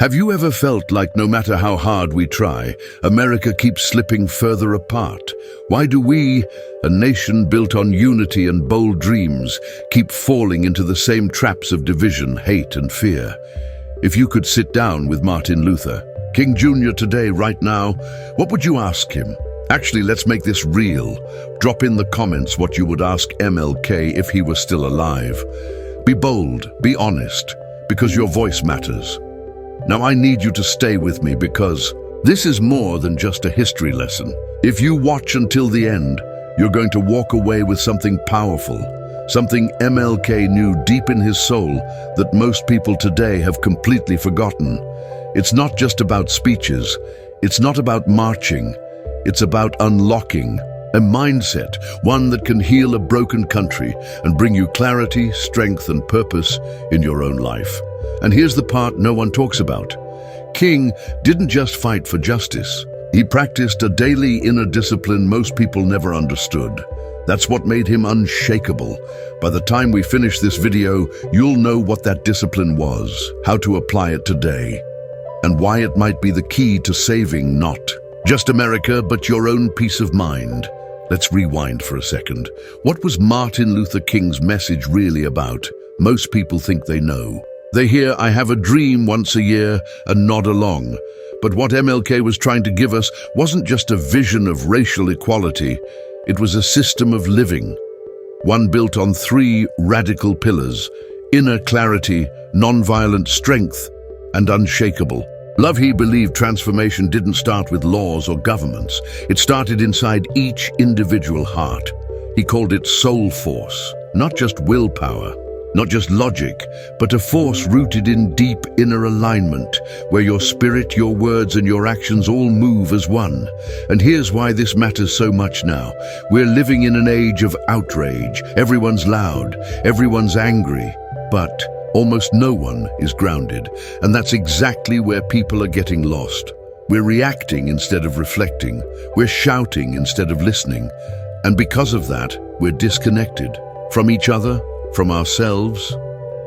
Have you ever felt like no matter how hard we try, America keeps slipping further apart? Why do we, a nation built on unity and bold dreams, keep falling into the same traps of division, hate, and fear? If you could sit down with Martin Luther King Jr. today, right now, what would you ask him? Actually, let's make this real. Drop in the comments what you would ask MLK if he was still alive. Be bold, be honest, because your voice matters. Now I need you to stay with me because this is more than just a history lesson. If you watch until the end, you're going to walk away with something powerful, something MLK knew deep in his soul that most people today have completely forgotten. It's not just about speeches, it's not about marching, it's about unlocking a mindset, one that can heal a broken country and bring you clarity, strength, and purpose in your own life. And here's the part no one talks about. King didn't just fight for justice. He practiced a daily inner discipline most people never understood. That's what made him unshakable. By the time we finish this video, you'll know what that discipline was, how to apply it today, and why it might be the key to saving not just America, but your own peace of mind. Let's rewind for a second. What was Martin Luther King's message really about? Most people think they know. They hear, "I have a dream" once a year and nod along. But what MLK was trying to give us wasn't just a vision of racial equality. It was a system of living, one built on three radical pillars: inner clarity, nonviolent strength, and unshakable love. He believed transformation didn't start with laws or governments. It started inside each individual heart. He called it soul force, not just willpower, not just logic, but a force rooted in deep inner alignment, where your spirit, your words, and your actions all move as one. And here's why this matters so much now. We're living in an age of outrage. Everyone's loud, everyone's angry, but almost no one is grounded. And that's exactly where people are getting lost. We're reacting instead of reflecting. We're shouting instead of listening. And because of that, we're disconnected from each other, from ourselves,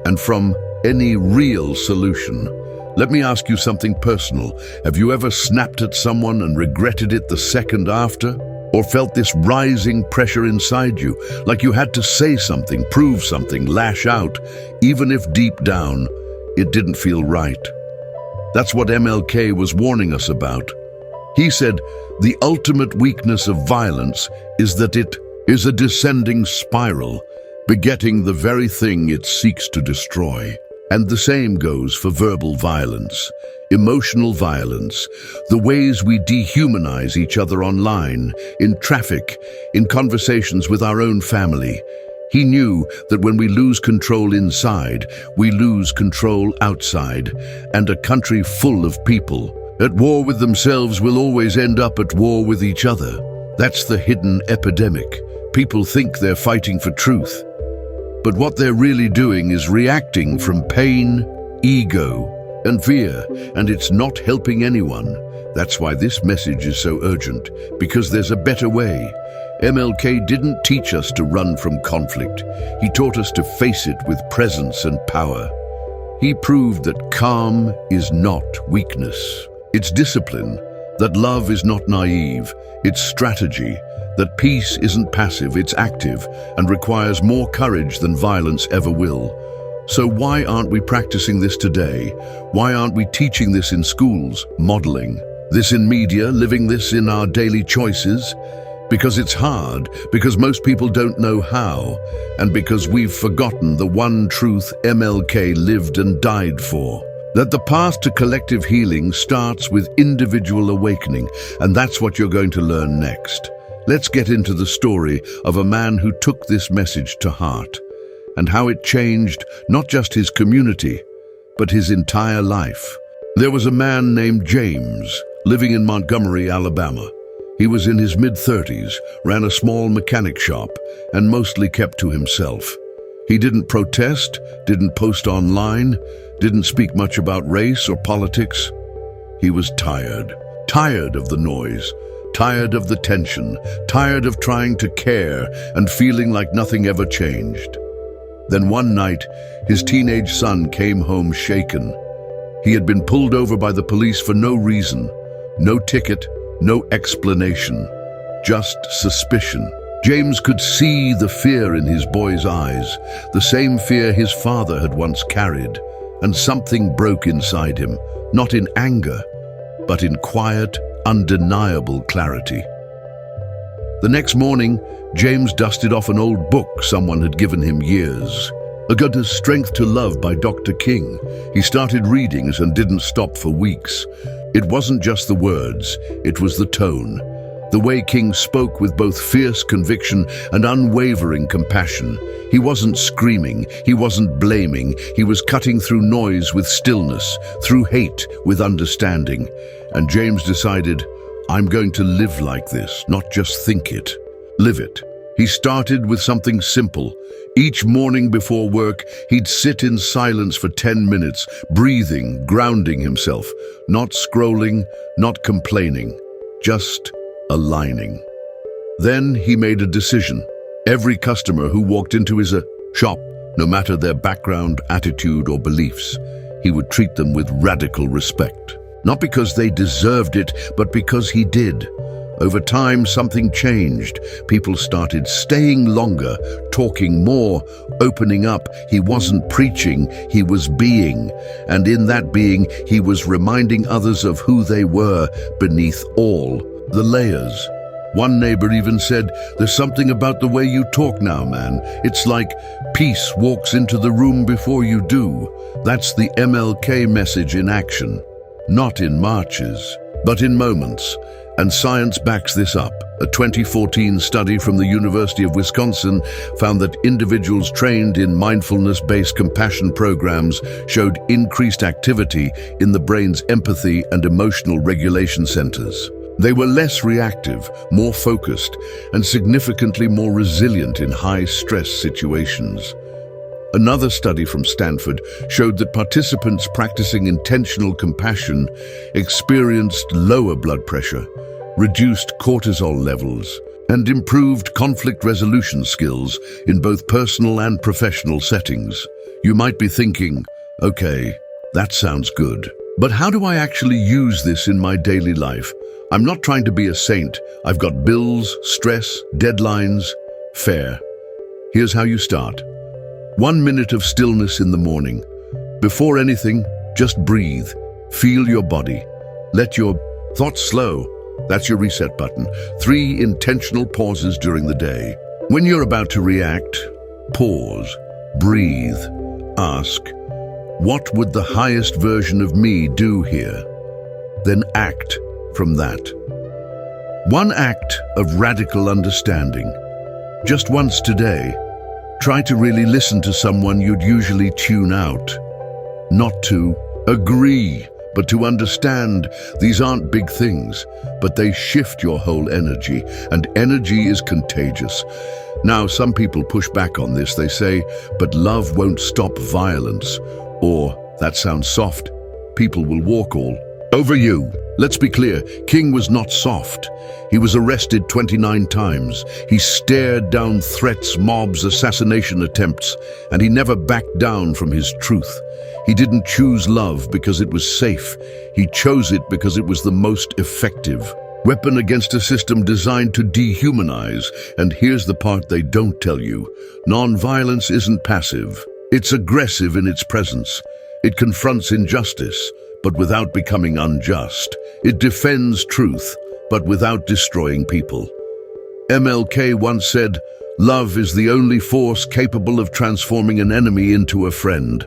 and from any real solution. Let me ask you something personal. Have you ever snapped at someone and regretted it the second after? Or felt this rising pressure inside you, like you had to say something, prove something, lash out, even if deep down it didn't feel right? That's what MLK was warning us about. He said, the ultimate weakness of violence is that it is a descending spiral, begetting the very thing it seeks to destroy. And the same goes for verbal violence, emotional violence, the ways we dehumanize each other online, in traffic, in conversations with our own family. He knew that when we lose control inside, we lose control outside, and a country full of people at war with themselves will always end up at war with each other. That's the hidden epidemic. People think they're fighting for truth, but what they're really doing is reacting from pain, ego, and fear, and it's not helping anyone. That's why this message is so urgent, because there's a better way. MLK didn't teach us to run from conflict. He taught us to face it with presence and power. He proved that calm is not weakness. It's discipline, that love is not naive, it's strategy, that peace isn't passive, it's active, and requires more courage than violence ever will. So why aren't we practicing this today? Why aren't we teaching this in schools, modeling this in media, living this in our daily choices? Because it's hard, because most people don't know how, and because we've forgotten the one truth MLK lived and died for. That the path to collective healing starts with individual awakening, and that's what you're going to learn next. Let's get into the story of a man who took this message to heart, and how it changed not just his community, but his entire life. There was a man named James, living in Montgomery, Alabama. He was in his mid-30s, ran a small mechanic shop, and mostly kept to himself. He didn't protest, didn't post online, didn't speak much about race or politics. He was tired of the noise, tired of the tension, tired of trying to care and feeling like nothing ever changed. Then one night, his teenage son came home shaken. He had been pulled over by the police for no reason, no ticket, no explanation, just suspicion. James could see the fear in his boy's eyes, the same fear his father had once carried, and something broke inside him, not in anger, but in quiet, undeniable clarity. The next morning, James dusted off an old book someone had given him years. A God's Strength to Love by Dr. King. He started readings and didn't stop for weeks. It wasn't just the words, it was the tone. The way King spoke with both fierce conviction and unwavering compassion. He wasn't screaming, he wasn't blaming, he was cutting through noise with stillness, through hate with understanding. And James decided, I'm going to live like this, not just think it. Live it. He started with something simple. Each morning before work, he'd sit in silence for 10 minutes, breathing, grounding himself, not scrolling, not complaining, just aligning. Then he made a decision. Every customer who walked into his shop, no matter their background, attitude, or beliefs, he would treat them with radical respect. Not because they deserved it, but because he did. Over time, something changed. People started staying longer, talking more, opening up. He wasn't preaching, he was being. And in that being, he was reminding others of who they were beneath all the layers. One neighbor even said, "There's something about the way you talk now, man. It's like peace walks into the room before you do." That's the MLK message in action. Not in marches, but in moments. And science backs this up. A 2014 study from the University of Wisconsin found that individuals trained in mindfulness-based compassion programs showed increased activity in the brain's empathy and emotional regulation centers. They were less reactive, more focused, and significantly more resilient in high-stress situations. Another study from Stanford showed that participants practicing intentional compassion experienced lower blood pressure, reduced cortisol levels, and improved conflict resolution skills in both personal and professional settings. You might be thinking, okay, that sounds good, but how do I actually use this in my daily life? I'm not trying to be a saint. I've got bills, stress, deadlines. Fair. Here's how you start. 1 minute of stillness in the morning. Before anything, just breathe. Feel your body. Let your thoughts slow. That's your reset button. 3 intentional pauses during the day. When you're about to react, pause, breathe, ask, what would the highest version of me do here? Then act from that. 1 act of radical understanding. Just once today, try to really listen to someone you'd usually tune out. Not to agree, but to understand. These aren't big things, but they shift your whole energy, and energy is contagious. Now, some people push back on this. They say, but love won't stop violence. Or, that sounds soft. People will walk all over you. Let's be clear, King was not soft. He was arrested 29 times. He stared down threats, mobs, assassination attempts, and he never backed down from his truth. He didn't choose love because it was safe. He chose it because it was the most effective weapon against a system designed to dehumanize. And here's the part they don't tell you. Non-violence isn't passive. It's aggressive in its presence. It confronts injustice, but without becoming unjust. It defends truth, but without destroying people. MLK once said, "Love is the only force capable of transforming an enemy into a friend."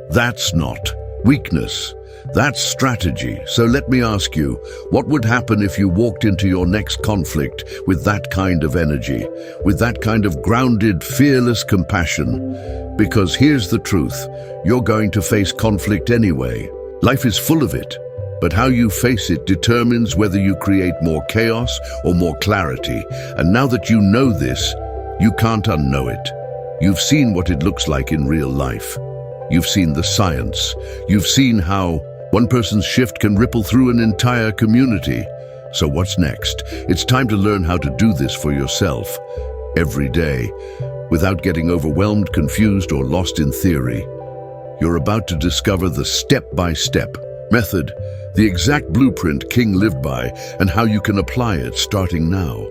That's not weakness. That's strategy. So let me ask you, what would happen if you walked into your next conflict with that kind of energy, with that kind of grounded, fearless compassion? Because here's the truth, you're going to face conflict anyway. Life is full of it, but how you face it determines whether you create more chaos or more clarity. And now that you know this, you can't unknow it. You've seen what it looks like in real life. You've seen the science. You've seen how one person's shift can ripple through an entire community. So what's next? It's time to learn how to do this for yourself, every day, without getting overwhelmed, confused, or lost in theory. You're about to discover the step-by-step method, the exact blueprint King lived by, and how you can apply it starting now.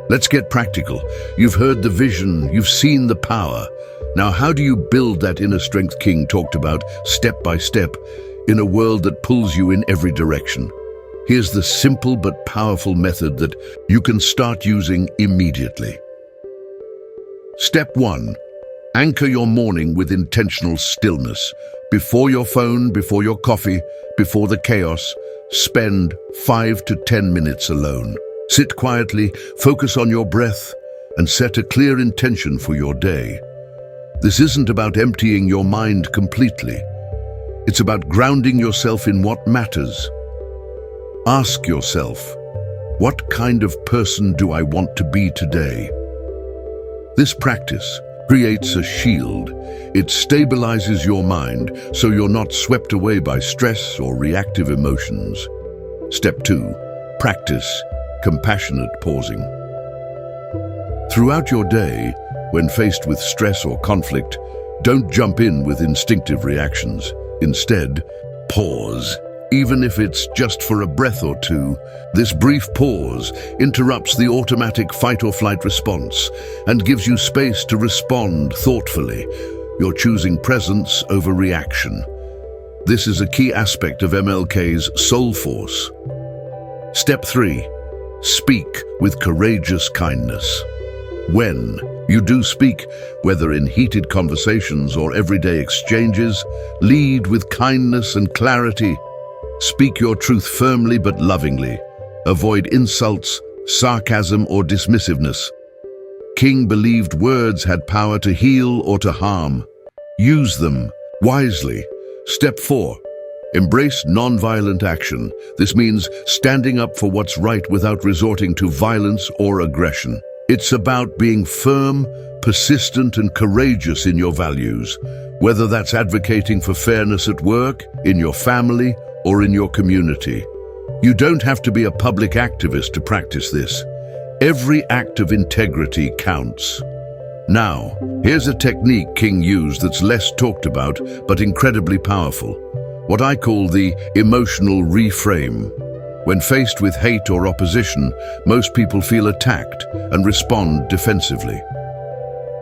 Let's get practical. You've heard the vision, you've seen the power. Now, how do you build that inner strength King talked about, step by step, in a world that pulls you in every direction? Here's the simple but powerful method that you can start using immediately. Step 1. Anchor your morning with intentional stillness. Before your phone, before your coffee, before the chaos, spend 5 to 10 minutes alone. Sit quietly, focus on your breath, and set a clear intention for your day. This isn't about emptying your mind completely. It's about grounding yourself in what matters. Ask yourself, what kind of person do I want to be today? This practice creates a shield. It stabilizes your mind so you're not swept away by stress or reactive emotions. Step 2. Practice compassionate pausing. Throughout your day, when faced with stress or conflict, don't jump in with instinctive reactions. Instead, pause. Even if it's just for a breath or two, this brief pause interrupts the automatic fight-or-flight response and gives you space to respond thoughtfully. You're choosing presence over reaction. This is a key aspect of MLK's soul force. Step 3. Speak with courageous kindness. When you do speak, whether in heated conversations or everyday exchanges, lead with kindness and clarity. Speak your truth firmly but lovingly. Avoid insults, sarcasm, or dismissiveness. King believed words had power to heal or to harm. Use them wisely. Step 4. Embrace nonviolent action. This means standing up for what's right without resorting to violence or aggression. It's about being firm, persistent, and courageous in your values, whether that's advocating for fairness at work, in your family, or in your community. You don't have to be a public activist to practice this. Every act of integrity counts. Now, here's a technique King used that's less talked about, but incredibly powerful. What I call the emotional reframe. When faced with hate or opposition, most people feel attacked and respond defensively.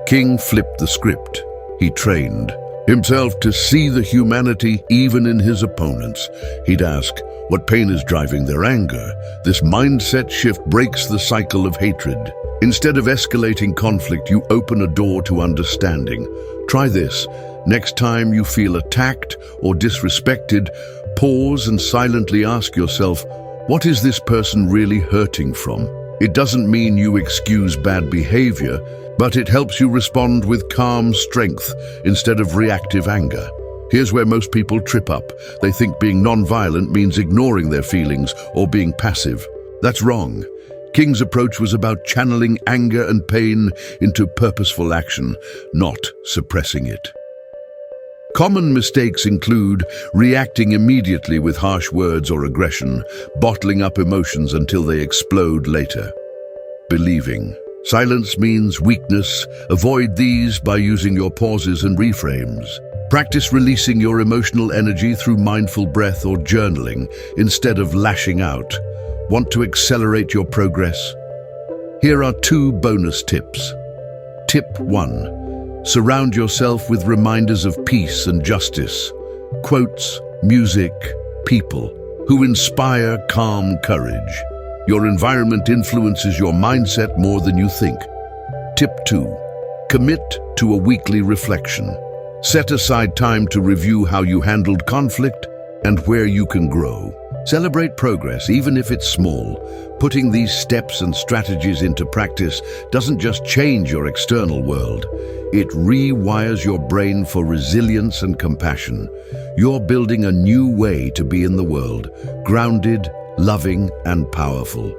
King flipped the script. He trained himself to see the humanity even in his opponents. He'd ask, what pain is driving their anger? This mindset shift breaks the cycle of hatred. Instead of escalating conflict, you open a door to understanding. Try this. Next time you feel attacked or disrespected, pause and silently ask yourself, what is this person really hurting from? It doesn't mean you excuse bad behavior, but it helps you respond with calm strength instead of reactive anger. Here's where most people trip up. They think being non-violent means ignoring their feelings or being passive. That's wrong. King's approach was about channeling anger and pain into purposeful action, not suppressing it. Common mistakes include reacting immediately with harsh words or aggression, bottling up emotions until they explode later. Believing silence means weakness. Avoid these by using your pauses and reframes. Practice releasing your emotional energy through mindful breath or journaling instead of lashing out. Want to accelerate your progress? Here are 2 bonus tips. Tip 1. Surround yourself with reminders of peace and justice. Quotes, music, people who inspire calm courage. Your environment influences your mindset more than you think. Tip 2. Commit to a weekly reflection. Set aside time to review how you handled conflict and where you can grow. Celebrate progress, even if it's small. Putting these steps and strategies into practice doesn't just change your external world. It rewires your brain for resilience and compassion. You're building a new way to be in the world, grounded, loving, and powerful.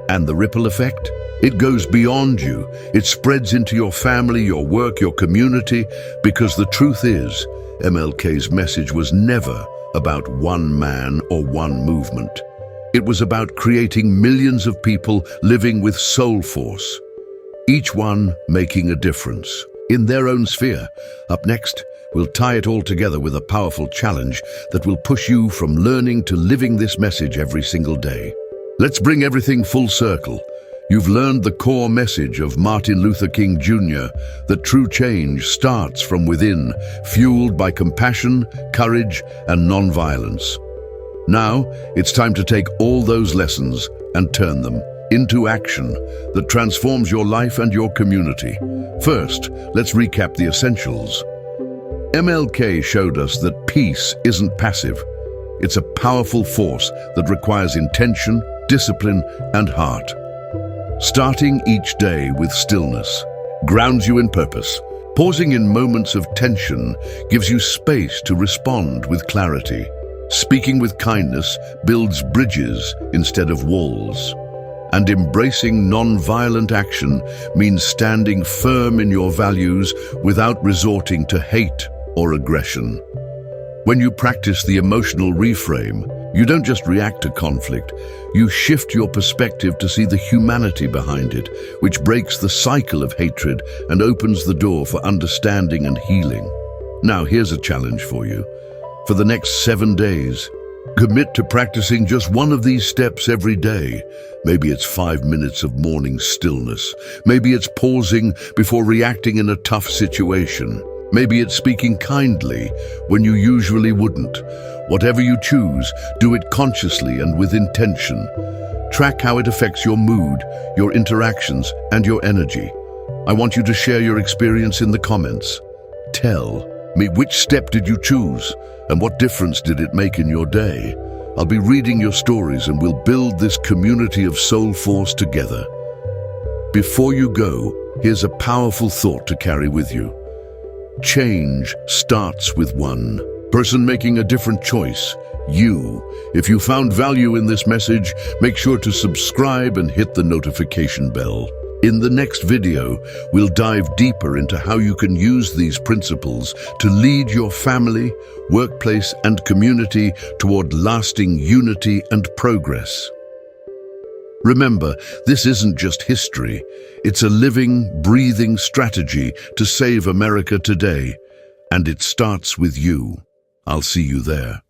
And the ripple effect? It goes beyond you. It spreads into your family, your work, your community, because the truth is, MLK's message was never about one man or one movement. It was about creating millions of people living with soul force, each one making a difference in their own sphere. Up next, we'll tie it all together with a powerful challenge that will push you from learning to living this message every single day. Let's bring everything full circle. You've learned the core message of Martin Luther King Jr., that true change starts from within, fueled by compassion, courage, and non-violence. Now, it's time to take all those lessons and turn them into action that transforms your life and your community. First, let's recap the essentials. MLK showed us that peace isn't passive. It's a powerful force that requires intention, discipline, and heart. Starting each day with stillness grounds you in purpose. Pausing in moments of tension gives you space to respond with clarity. Speaking with kindness builds bridges instead of walls. And embracing non-violent action means standing firm in your values without resorting to hate or aggression. When you practice the emotional reframe, you don't just react to conflict, you shift your perspective to see the humanity behind it, which breaks the cycle of hatred and opens the door for understanding and healing. Now, here's a challenge for you. For the next 7 days, commit to practicing just one of these steps every day. Maybe it's 5 minutes of morning stillness. Maybe it's pausing before reacting in a tough situation. Maybe it's speaking kindly when you usually wouldn't. Whatever you choose, do it consciously and with intention. Track how it affects your mood, your interactions, and your energy. I want you to share your experience in the comments. Tell me, which step did you choose, and what difference did it make in your day? I'll be reading your stories, and we'll build this community of soul force together. Before you go, here's a powerful thought to carry with you. Change starts with one person making a different choice, you. If you found value in this message, make sure to subscribe and hit the notification bell. In the next video, we'll dive deeper into how you can use these principles to lead your family, workplace, and community toward lasting unity and progress. Remember, this isn't just history. It's a living, breathing strategy to save America today. And it starts with you. I'll see you there.